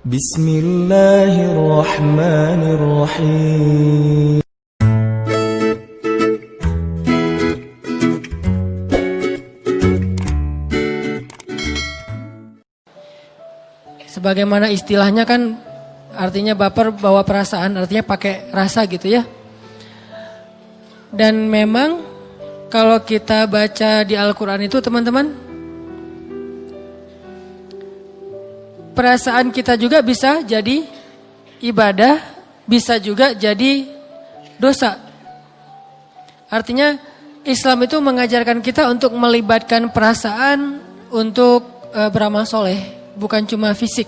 Bismillahirrahmanirrahim. Sebagaimana istilahnya kan artinya baper bawa perasaan, artinya pakai rasa gitu ya. Dan memang kalau kita baca di Al-Quran itu teman-teman, perasaan kita juga bisa jadi ibadah, bisa juga jadi dosa. Artinya Islam itu mengajarkan kita untuk melibatkan perasaan untuk beramal soleh, bukan cuma fisik.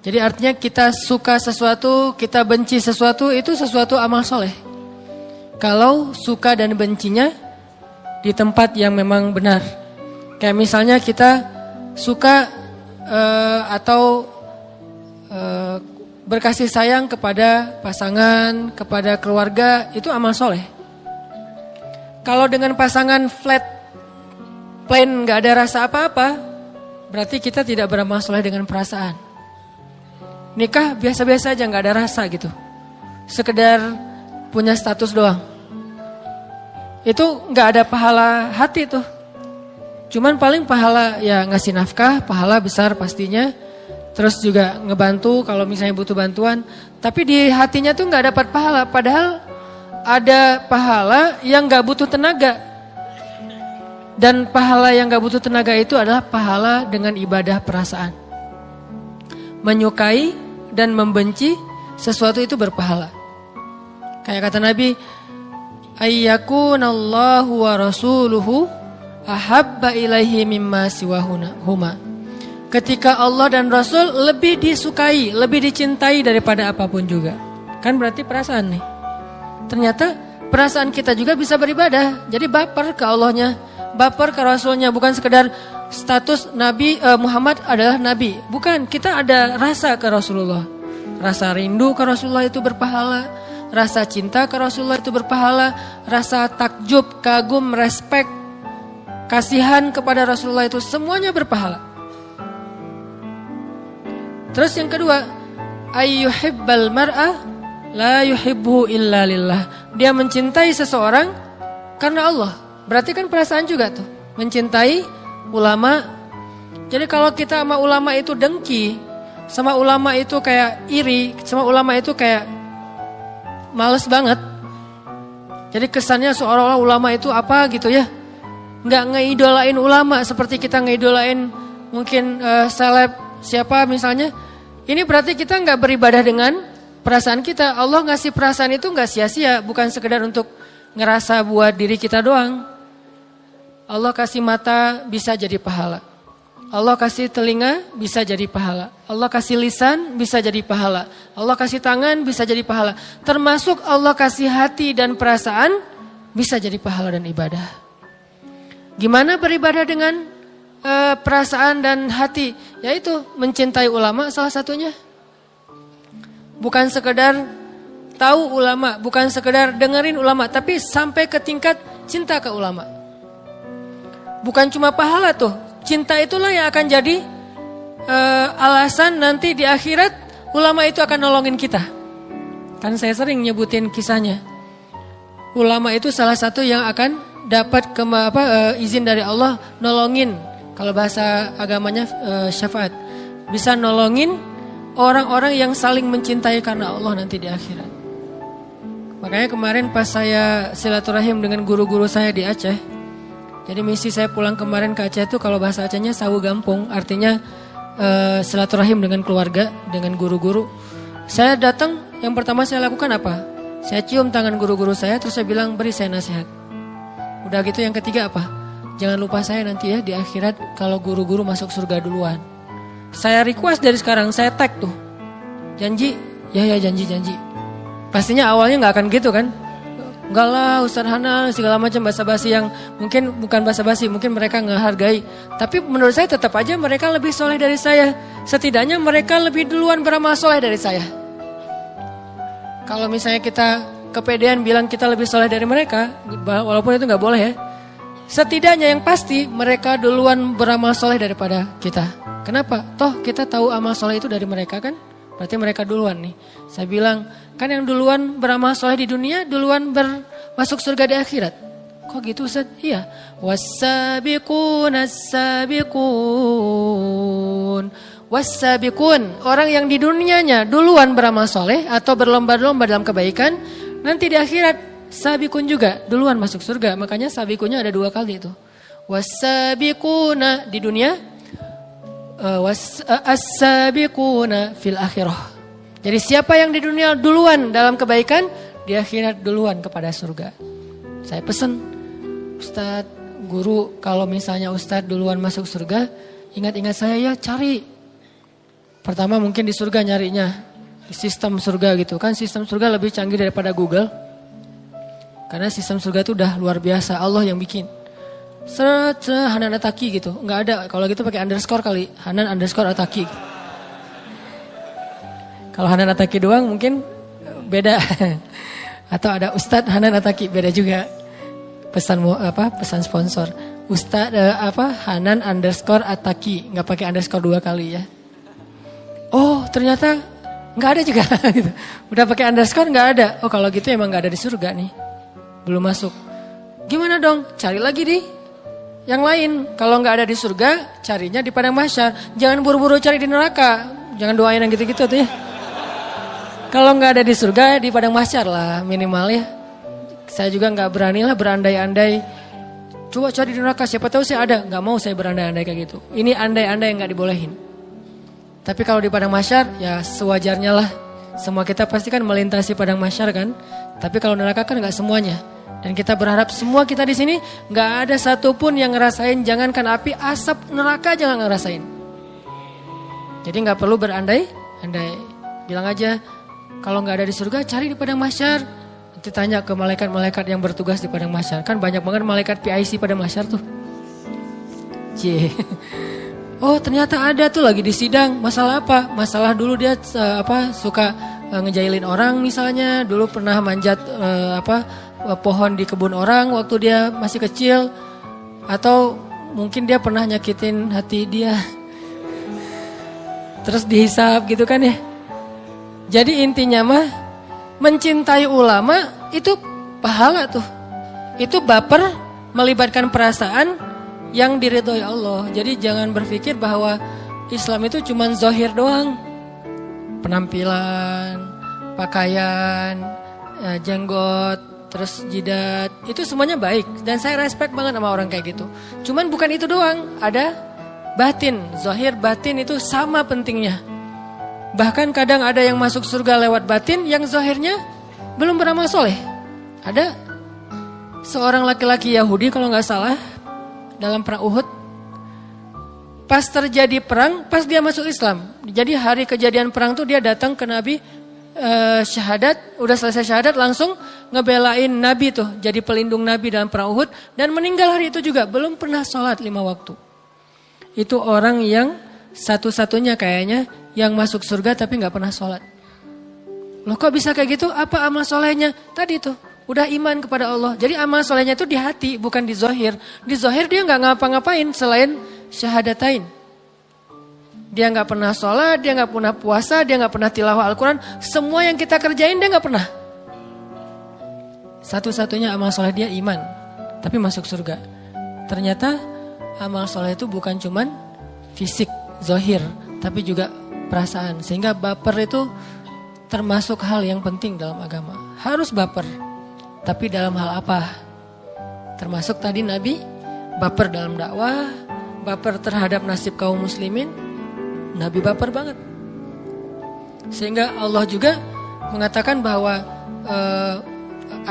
Jadi artinya kita suka sesuatu, kita benci sesuatu, itu sesuatu amal soleh. Kalau suka dan bencinya di tempat yang memang benar. Kayak misalnya kita suka atau berkasih sayang kepada pasangan, kepada keluarga, itu amal soleh. Kalau dengan pasangan flat, plain, gak ada rasa apa-apa, berarti kita tidak beramal soleh dengan perasaan. Nikah biasa-biasa aja, gak ada rasa gitu. Sekedar punya status doang. Itu gak ada pahala hati tuh. Cuman paling pahala ya ngasih nafkah, pahala besar pastinya. Terus juga ngebantu kalau misalnya butuh bantuan. Tapi di hatinya tuh gak dapat pahala. Padahal ada pahala yang gak butuh tenaga. Dan pahala yang gak butuh tenaga itu adalah pahala dengan ibadah perasaan. Menyukai dan membenci sesuatu itu berpahala. Kayak kata Nabi, ayyakunallahu wa rasuluhu ahabba ilaihi mimma siwahuma. Ketika Allah dan Rasul lebih disukai, lebih dicintai daripada apapun juga. Kan berarti perasaan nih. Ternyata perasaan kita juga bisa beribadah. Jadi baper ke Allahnya, baper ke Rasulnya, bukan sekedar status Nabi Muhammad adalah Nabi. Bukan, kita ada rasa ke Rasulullah. Rasa rindu ke Rasulullah itu berpahala. Rasa cinta ke Rasulullah itu berpahala. Rasa takjub, kagum, respek, kasihan kepada Rasulullah itu semuanya berpahala. Terus yang kedua, ayyuhibbal mar'a la yuhibbu illa lillah. Dia mencintai seseorang karena Allah. Berarti kan perasaan juga tuh. Mencintai ulama. Jadi kalau kita sama ulama itu dengki, sama ulama itu kayak iri, sama ulama itu kayak males banget. Jadi kesannya seolah-olah ulama itu apa gitu ya. Nggak ngeidolain ulama seperti kita ngeidolain mungkin seleb siapa misalnya. Ini berarti kita nggak beribadah dengan perasaan kita. Allah ngasih perasaan itu nggak sia-sia, bukan sekedar untuk ngerasa buat diri kita doang. Allah kasih mata bisa jadi pahala. Allah kasih telinga bisa jadi pahala. Allah kasih lisan bisa jadi pahala. Allah kasih tangan bisa jadi pahala. Termasuk Allah kasih hati dan perasaan bisa jadi pahala dan ibadah. Gimana beribadah dengan perasaan dan hati? Yaitu mencintai ulama salah satunya. Bukan sekedar tahu ulama, bukan sekedar dengerin ulama, tapi sampai ke tingkat cinta ke ulama. Bukan cuma pahala tuh. Cinta itulah yang akan jadi alasan nanti di akhirat ulama itu akan nolongin kita. Kan saya sering nyebutin kisahnya. Ulama itu salah satu yang akan dapat izin dari Allah nolongin. Kalau bahasa agamanya syafaat. Bisa nolongin orang-orang yang saling mencintai karena Allah nanti di akhirat. Makanya kemarin pas saya silaturahim dengan guru-guru saya di Aceh. Jadi misi saya pulang kemarin ke Aceh itu kalau bahasa Acehnya sawu gampung. Artinya silaturahim dengan keluarga, dengan guru-guru. Saya datang, yang pertama saya lakukan apa? Saya cium tangan guru-guru saya, terus saya bilang beri saya nasihat. Udah gitu yang ketiga apa? Jangan lupa saya nanti ya di akhirat kalau guru-guru masuk surga duluan. Saya request dari sekarang, saya tag tuh. Janji? Ya janji. Pastinya awalnya gak akan gitu kan? Enggak lah Ustaz Hana segala macam basa-basi yang mungkin bukan basa-basi, mungkin mereka nggak hargai. Tapi menurut saya tetap aja mereka lebih soleh dari saya. Setidaknya mereka lebih duluan beramal soleh dari saya. Kalau misalnya kita kepedean bilang kita lebih soleh dari mereka, walaupun itu nggak boleh ya. Setidaknya yang pasti mereka duluan beramal soleh daripada kita. Kenapa? Toh kita tahu amal soleh itu dari mereka kan? Berarti mereka duluan nih. Saya bilang, kan yang duluan beramal soleh di dunia, duluan masuk surga di akhirat. Kok gitu Ustaz? Iya. Was-sabiqun as-sabiqun. Was-sabiqun, orang yang di dunianya duluan beramal soleh atau berlomba-lomba dalam kebaikan, nanti di akhirat sabiqun juga duluan masuk surga. Makanya sabiqunnya ada 2 kali itu. Was-sabiquna di dunia, as-sabiquna fil akhirah. Jadi siapa yang di dunia duluan dalam kebaikan, di akhirat duluan kepada surga. Saya pesan, Ustadz, guru, kalau misalnya Ustadz duluan masuk surga, ingat-ingat saya ya, cari. Pertama mungkin di surga nyarinya, di sistem surga gitu kan. Sistem surga lebih canggih daripada Google. Karena sistem surga itu udah luar biasa, Allah yang bikin. Hanan Ataki gitu, nggak ada. Kalau gitu pakai underscore kali, Hanan underscore Ataki. Kalau Hanan Ataki doang mungkin beda. Atau ada Ustadz Hanan Ataki, beda juga. Pesan sponsor. Ustadz Hanan underscore Ataki, nggak pakai underscore 2 kali ya. Oh ternyata nggak ada juga. Gitu. Udah pakai underscore nggak ada. Oh kalau gitu emang nggak ada di surga nih, belum masuk. Gimana dong? Cari lagi di yang lain. Kalau nggak ada di surga, carinya di padang mahsyar. Jangan buru-buru cari di neraka. Jangan doain yang gitu-gitu tuh ya. Kalau nggak ada di surga, di padang mahsyar lah minimal ya. Saya juga nggak berani lah berandai-andai. Coba cari di neraka, siapa tahu saya ada. Nggak mau saya berandai-andai kayak gitu. Ini andai-andai yang nggak dibolehin. Tapi kalau di padang mahsyar, ya sewajarnya lah. Semua kita pasti kan melintasi padang mahsyar kan. Tapi kalau neraka kan nggak semuanya. Dan kita berharap semua kita di sini nggak ada satupun yang ngerasain. Jangankan api, asap neraka jangan ngerasain. Jadi nggak perlu berandai-andai. Bilang aja, kalau nggak ada di surga, cari di padang mahsyar. Nanti tanya ke malaikat-malaikat yang bertugas di padang mahsyar. Kan banyak banget malaikat PIC padang mahsyar tuh. Oh ternyata ada tuh lagi di sidang. Masalah apa? Masalah dulu dia suka ngejailin orang misalnya. Dulu pernah manjat pohon di kebun orang waktu dia masih kecil. Atau mungkin dia pernah nyakitin hati dia. Terus dihisap gitu kan ya. Jadi intinya mah mencintai ulama itu pahala tuh. Itu baper, melibatkan perasaan yang diridhoi Allah. Jadi jangan berpikir bahwa Islam itu cuma zahir doang. Penampilan, pakaian, jenggot, terus jidat, itu semuanya baik. Dan saya respect banget sama orang kayak gitu. Cuman bukan itu doang, ada batin. Zahir batin itu sama pentingnya. Bahkan kadang ada yang masuk surga lewat batin, yang zahirnya belum beramal soleh. Ada seorang laki-laki Yahudi kalau nggak salah, dalam perang Uhud, pas terjadi perang, pas dia masuk Islam. Jadi hari kejadian perang tuh dia datang ke Nabi, syahadat, udah selesai syahadat langsung ngebelain Nabi tuh, jadi pelindung Nabi dalam perang Uhud, dan meninggal hari itu juga, belum pernah sholat 5 waktu. Itu orang yang satu-satunya kayaknya yang masuk surga tapi gak pernah sholat. Loh kok bisa kayak gitu? Apa amal solehnya? Tadi tuh, udah iman kepada Allah. Jadi amal solehnya itu di hati, bukan di zahir. Di zahir dia gak ngapa-ngapain selain syahadatain. Dia gak pernah sholat, dia gak pernah puasa, dia gak pernah tilawah Al-Quran. Semua yang kita kerjain dia gak pernah. Satu-satunya amal soleh dia iman, tapi masuk surga. Ternyata amal soleh itu bukan cuman fisik, zahir, tapi juga perasaan. Sehingga baper itu termasuk hal yang penting dalam agama. Harus baper. Tapi dalam hal apa? Termasuk tadi Nabi baper dalam dakwah, baper terhadap nasib kaum muslimin. Nabi baper banget. Sehingga Allah juga mengatakan bahwa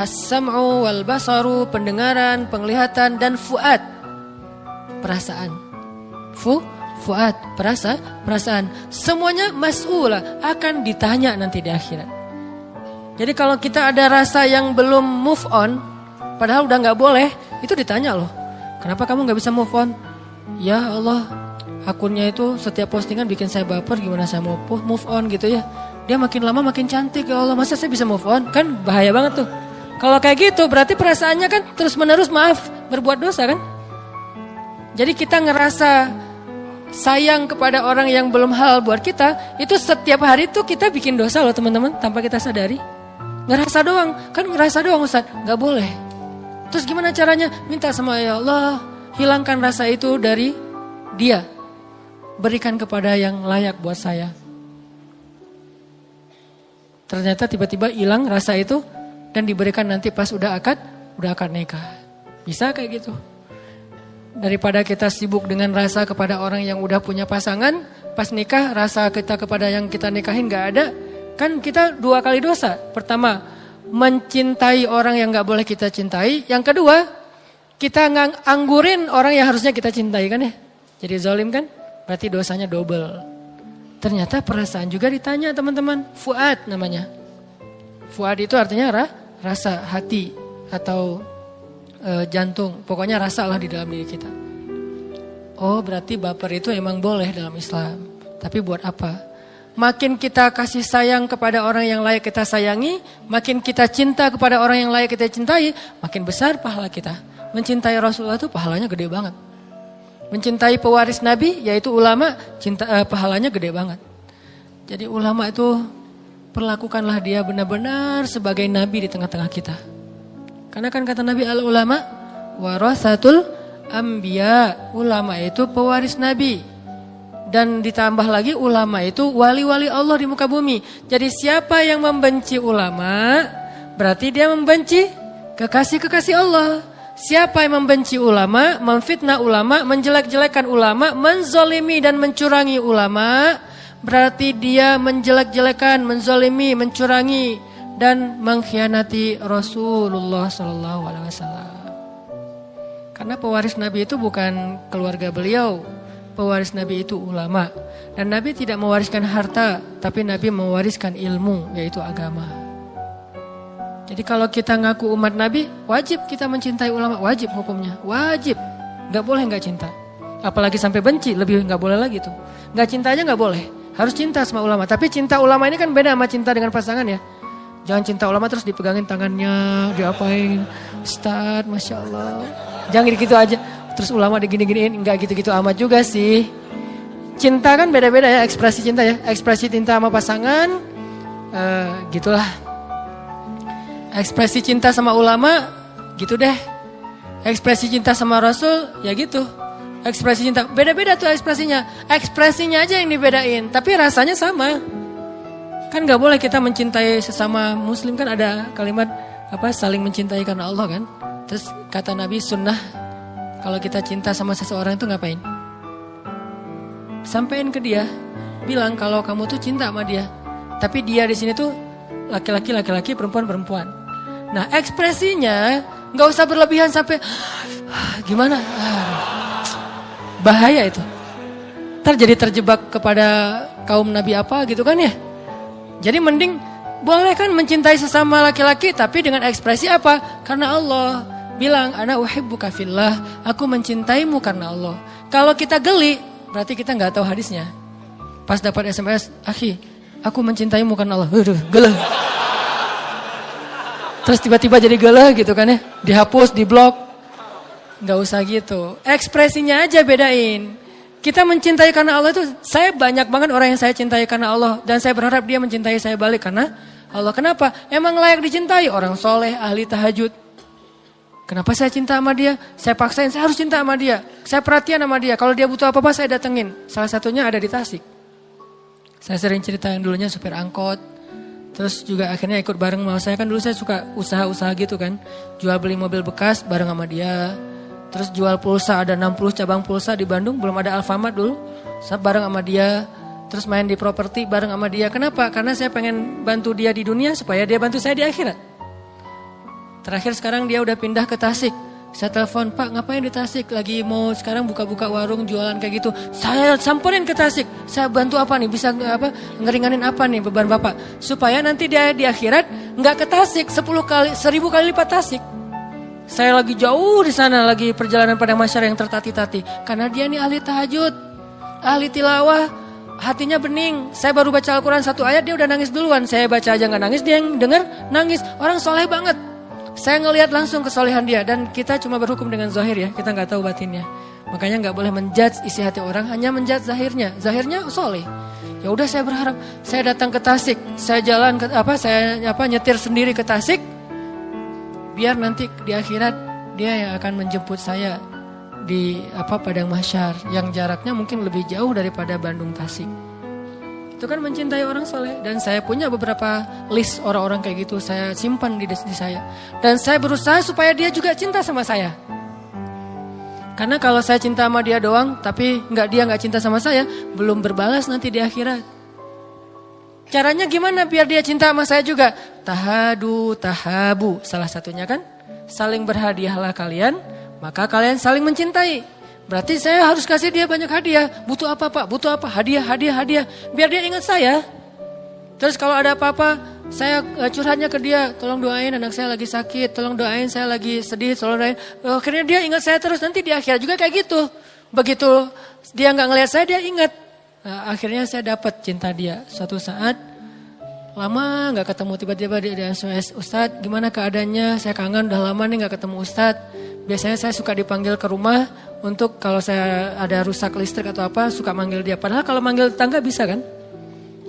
as-sam'u wal basaru, pendengaran, penglihatan, dan fuad, perasaan. Fuad, perasaan. Semuanya mas'ula, akan ditanya nanti di akhirat. Jadi kalau kita ada rasa yang belum move on, padahal udah gak boleh, itu ditanya loh. Kenapa kamu gak bisa move on? Ya Allah, akunnya itu setiap postingan bikin saya baper, gimana saya mau move on gitu ya. Dia makin lama makin cantik, ya Allah, masa saya bisa move on? Kan bahaya banget tuh. Kalau kayak gitu berarti perasaannya kan terus menerus berbuat dosa kan. Jadi kita ngerasa sayang kepada orang yang belum halal buat kita, itu setiap hari tuh kita bikin dosa loh teman-teman, tanpa kita sadari. Ngerasa doang, kan ngerasa doang Ustaz, gak boleh. Terus gimana caranya? Minta sama ya Allah, hilangkan rasa itu dari dia. Berikan kepada yang layak buat saya. Ternyata tiba-tiba hilang rasa itu dan diberikan nanti pas udah akad nikah. Bisa kayak gitu. Daripada kita sibuk dengan rasa kepada orang yang udah punya pasangan, pas nikah rasa kita kepada yang kita nikahin gak ada, kan kita 2 kali dosa. Pertama, mencintai orang yang gak boleh kita cintai. Yang kedua, kita nganggurin orang yang harusnya kita cintai kan ya. Jadi zalim kan, berarti dosanya double. Ternyata perasaan juga ditanya teman-teman, fuad namanya. Fuad itu artinya rasa hati atau jantung, pokoknya rasa lah di dalam diri kita. Oh berarti baper itu emang boleh dalam Islam. Tapi buat apa? Makin kita kasih sayang kepada orang yang layak kita sayangi, makin kita cinta kepada orang yang layak kita cintai, makin besar pahala kita. Mencintai Rasulullah itu pahalanya gede banget. Mencintai pewaris Nabi yaitu ulama, pahalanya gede banget. Jadi ulama itu perlakukanlah dia benar-benar sebagai Nabi di tengah-tengah kita. Karena kan kata Nabi al-ulama warasatul anbiya, ulama itu pewaris Nabi. Dan ditambah lagi ulama itu wali-wali Allah di muka bumi. Jadi siapa yang membenci ulama berarti dia membenci kekasih-kekasih Allah. Siapa yang membenci ulama, memfitnah ulama, menjelek-jelekan ulama, menzolimi dan mencurangi ulama, berarti dia menjelek-jelekan, menzolimi, mencurangi dan mengkhianati Rasulullah SAW. Karena pewaris Nabi itu bukan keluarga beliau, pewaris Nabi itu ulama. Dan Nabi tidak mewariskan harta, tapi Nabi mewariskan ilmu, yaitu agama. Jadi kalau kita ngaku umat Nabi, wajib kita mencintai ulama, wajib hukumnya, wajib. Gak boleh gak cinta. Apalagi sampai benci, lebih gak boleh lagi tuh. Gak cintanya gak boleh, harus cinta sama ulama. Tapi cinta ulama ini kan beda sama cinta dengan pasangan ya. Jangan cinta ulama terus dipegangin tangannya, diapain. Ustaz, Masya Allah. Jangan gitu aja. Terus ulama digini-giniin, enggak gitu-gitu amat juga sih. Cinta kan beda-beda ya, ekspresi cinta ya. Ekspresi cinta sama pasangan, gitulah. Ekspresi cinta sama ulama, gitu deh. Ekspresi cinta sama Rasul, ya gitu. Ekspresi cinta, beda-beda tuh ekspresinya. Ekspresinya aja yang dibedain, tapi rasanya sama. Kan gak boleh kita mencintai sesama muslim, kan ada kalimat saling mencintai karena Allah kan. Terus kata Nabi sunnah, kalau kita cinta sama seseorang itu ngapain? Sampein ke dia, bilang kalau kamu tuh cinta sama dia. Tapi dia di sini tuh laki-laki, perempuan. Nah ekspresinya gak usah berlebihan sampai gimana? Bahaya itu. Ntar jadi terjebak kepada kaum Nabi apa gitu kan ya. Jadi mending boleh kan mencintai sesama laki-laki tapi dengan ekspresi apa? Karena Allah bilang ana uhibbuka fillah, aku mencintaimu karena Allah. Kalau kita geli berarti kita nggak tahu hadisnya. Pas dapat SMS, akhi, aku mencintaimu karena Allah. Geleh. Terus tiba-tiba jadi geleh gitu kan ya, dihapus, diblok. Nggak usah gitu. Ekspresinya aja bedain. Kita mencintai karena Allah itu, saya banyak banget orang yang saya cintai karena Allah. Dan saya berharap dia mencintai saya balik karena Allah. Kenapa? Emang layak dicintai, orang soleh, ahli tahajud. Kenapa saya cinta sama dia? Saya paksain, saya harus cinta sama dia. Saya perhatian sama dia, kalau dia butuh apa-apa saya datengin. Salah satunya ada di Tasik. Saya sering cerita yang dulunya supir angkot. Terus juga akhirnya ikut bareng sama saya, kan dulu saya suka usaha-usaha gitu kan. Jual beli mobil bekas bareng sama dia. Terus jual pulsa, ada 60 cabang pulsa di Bandung, belum ada Alfamart dulu. Saya bareng sama dia, terus main di properti bareng sama dia. Kenapa? Karena saya pengen bantu dia di dunia supaya dia bantu saya di akhirat. Terakhir sekarang dia udah pindah ke Tasik. Saya telepon, Pak ngapain di Tasik? Lagi mau sekarang buka-buka warung jualan kayak gitu. Saya samperin ke Tasik. Saya bantu apa nih? Bisa ngeringanin apa nih beban Bapak? Supaya nanti dia di akhirat nggak ke Tasik 10 kali lipat Tasik. Saya lagi jauh di sana, lagi perjalanan pada masyarakat yang tertati-tati. Karena dia nih ahli tahajud, ahli tilawah, hatinya bening. Saya baru baca Al-Quran 1 ayat, dia udah nangis duluan. Saya baca aja gak nangis, dia yang denger nangis. Orang soleh banget. Saya ngelihat langsung kesolehan dia dan kita cuma berhukum dengan zahir ya, kita nggak tahu batinnya. Makanya nggak boleh menjudge isi hati orang, hanya menjudge zahirnya. Zahirnya soleh. Ya udah saya berharap, saya datang ke Tasik, saya jalan ke nyetir sendiri ke Tasik, biar nanti di akhirat dia yang akan menjemput saya di Padang Mahsyar yang jaraknya mungkin lebih jauh daripada Bandung Tasik. Itu kan mencintai orang soleh. Dan saya punya beberapa list orang-orang kayak gitu, saya simpan di saya. Dan saya berusaha supaya dia juga cinta sama saya. Karena kalau saya cinta sama dia doang, tapi dia nggak cinta sama saya, belum berbalas nanti di akhirat. Caranya gimana biar dia cinta sama saya juga? Tahadu, tahabu, salah satunya kan, saling berhadiahlah kalian, maka kalian saling mencintai. Berarti saya harus kasih dia banyak hadiah. Butuh apa Pak? Butuh apa? Hadiah. Biar dia ingat saya. Terus kalau ada apa-apa, saya curhatnya ke dia. Tolong doain anak saya lagi sakit. Tolong doain saya lagi sedih. Tolong doain. Akhirnya dia ingat saya terus. Nanti di akhirat juga kayak gitu. Begitu dia gak ngelihat saya, dia ingat. Nah, akhirnya saya dapat cinta dia. Suatu saat, lama gak ketemu. Tiba-tiba dia SOS, Ustadz gimana keadaannya? Saya kangen, udah lama nih gak ketemu Ustadz. Biasanya saya suka dipanggil ke rumah untuk kalau saya ada rusak listrik atau apa, suka manggil dia. Padahal kalau manggil tetangga bisa kan?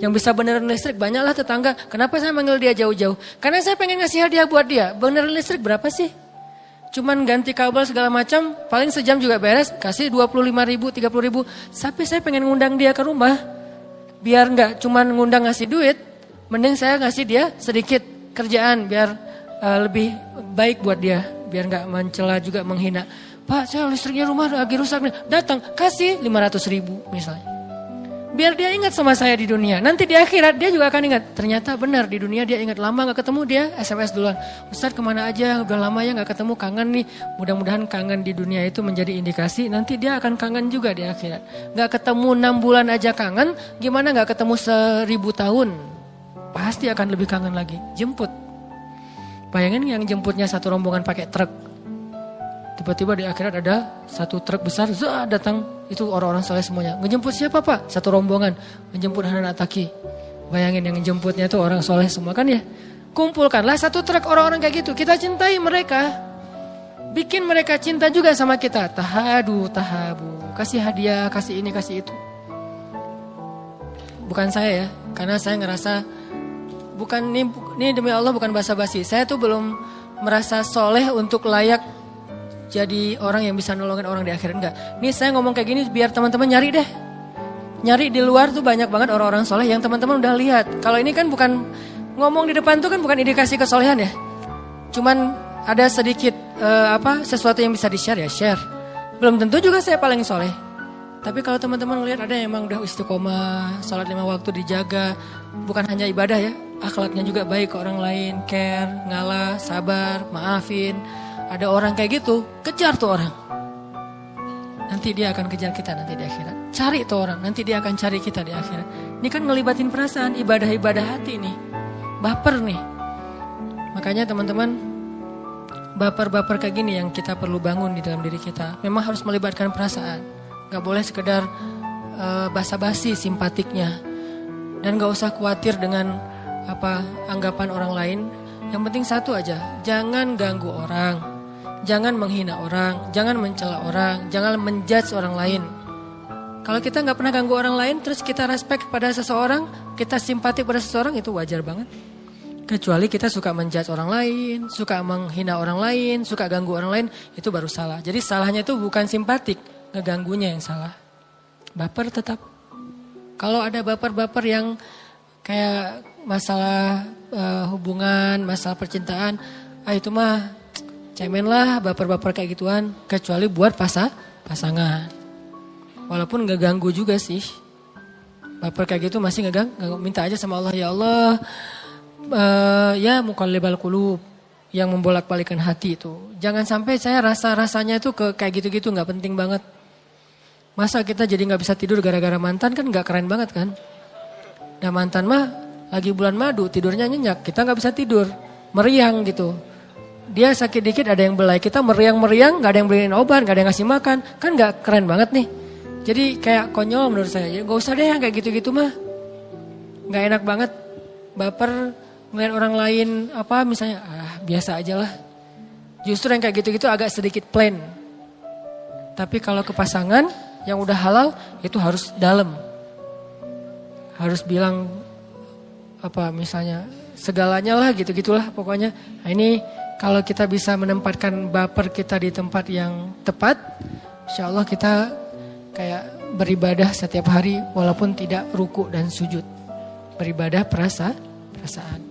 Yang bisa beneran listrik banyaklah tetangga. Kenapa saya manggil dia jauh-jauh? Karena saya pengen ngasih hadiah buat dia. Beneran listrik berapa sih? Cuman ganti kabel segala macam, paling sejam juga beres. Kasih 25 ribu, 30 ribu. Tapi saya pengen ngundang dia ke rumah. Biar nggak cuman ngundang ngasih duit, mending saya ngasih dia sedikit kerjaan biar lebih baik buat dia. Biar gak mencela juga menghina. Pak saya listriknya rumah lagi rusak nih. Datang kasih 500 ribu misalnya. Biar dia ingat sama saya di dunia. Nanti di akhirat dia juga akan ingat. Ternyata benar di dunia dia ingat. Lama gak ketemu dia SMS duluan. Ustadz kemana aja udah lama ya gak ketemu, kangen nih. Mudah-mudahan kangen di dunia itu menjadi indikasi. Nanti dia akan kangen juga di akhirat. Gak ketemu 6 bulan aja kangen. Gimana gak ketemu 1000 tahun. Pasti akan lebih kangen lagi. Jemput. Bayangin yang jemputnya satu rombongan pakai truk. Tiba-tiba di akhirat ada satu truk besar, datang. Itu orang-orang soleh semuanya. Ngejemput siapa Pak? Satu rombongan. Ngejemput Hanan Ataki. Bayangin yang ngejemputnya itu orang soleh semua kan ya. Kumpulkanlah satu truk orang-orang kayak gitu. Kita cintai mereka. Bikin mereka cinta juga sama kita. Tahadu, tahabu. Kasih hadiah, kasih ini, kasih itu. Bukan saya ya. Karena saya ngerasa bukan ini demi Allah bukan basa-basi. Saya tuh belum merasa soleh untuk layak jadi orang yang bisa nolongin orang di akhirat. Enggak. Nih saya ngomong kayak gini biar teman-teman nyari deh. Nyari di luar tuh banyak banget orang-orang soleh yang teman-teman udah lihat. Kalau ini kan bukan ngomong di depan tuh kan bukan indikasi kesolehan ya. Cuman ada sedikit sesuatu yang bisa di-share ya share. Belum tentu juga saya paling soleh. Tapi kalau teman-teman lihat ada yang emang udah istiqomah, sholat 5 waktu dijaga, bukan hanya ibadah ya, akhlaknya juga baik ke orang lain, care, ngalah, sabar, maafin. Ada orang kayak gitu, kejar tuh orang. Nanti dia akan kejar kita nanti di akhirat. Cari tuh orang, nanti dia akan cari kita di akhirat. Ini kan ngelibatin perasaan, ibadah-ibadah hati nih. Baper nih. Makanya teman-teman, baper-baper kayak gini yang kita perlu bangun di dalam diri kita. Memang harus melibatkan perasaan. Gak boleh sekedar basa-basi simpatiknya. Dan gak usah khawatir dengan anggapan orang lain. Yang penting satu aja, jangan ganggu orang. Jangan menghina orang, jangan mencela orang, jangan menjudge orang lain. Kalau kita gak pernah ganggu orang lain, terus kita respect pada seseorang, kita simpatik pada seseorang, itu wajar banget. Kecuali kita suka menjudge orang lain, suka menghina orang lain, suka ganggu orang lain, itu baru salah. Jadi salahnya itu bukan simpatik, ngeganggunya yang salah. Baper tetap. Kalau ada baper-baper yang kayak masalah hubungan, masalah percintaan, itu mah cemen lah baper-baper kayak gituan. Kecuali buat pasangan. Walaupun gak ganggu juga sih. Baper kayak gitu masih gak ganggu. Minta aja sama Allah, ya Allah, ya muqallibal qulub, yang membolak-balikan hati itu. Jangan sampai saya rasanya itu kayak gitu-gitu, gak penting banget. Masa kita jadi gak bisa tidur gara-gara mantan, kan gak keren banget kan. Nah mantan mah lagi bulan madu, tidurnya nyenyak, kita gak bisa tidur, meriang gitu. Dia sakit dikit ada yang belai, kita meriang-meriang, gak ada yang beliin obat, gak ada yang ngasih makan, kan gak keren banget nih. Jadi kayak konyol menurut saya, gak usah deh yang kayak gitu-gitu mah. Gak enak banget, baper ngeliat orang lain misalnya, biasa aja lah. Justru yang kayak gitu-gitu agak sedikit plain. Tapi kalau ke pasangan yang udah halal itu harus dalam. Harus bilang apa misalnya segalanya lah gitu-gitulah pokoknya. Nah, ini kalau kita bisa menempatkan baper kita di tempat yang tepat, insya Allah kita kayak beribadah setiap hari walaupun tidak ruku dan sujud. Beribadah perasaan.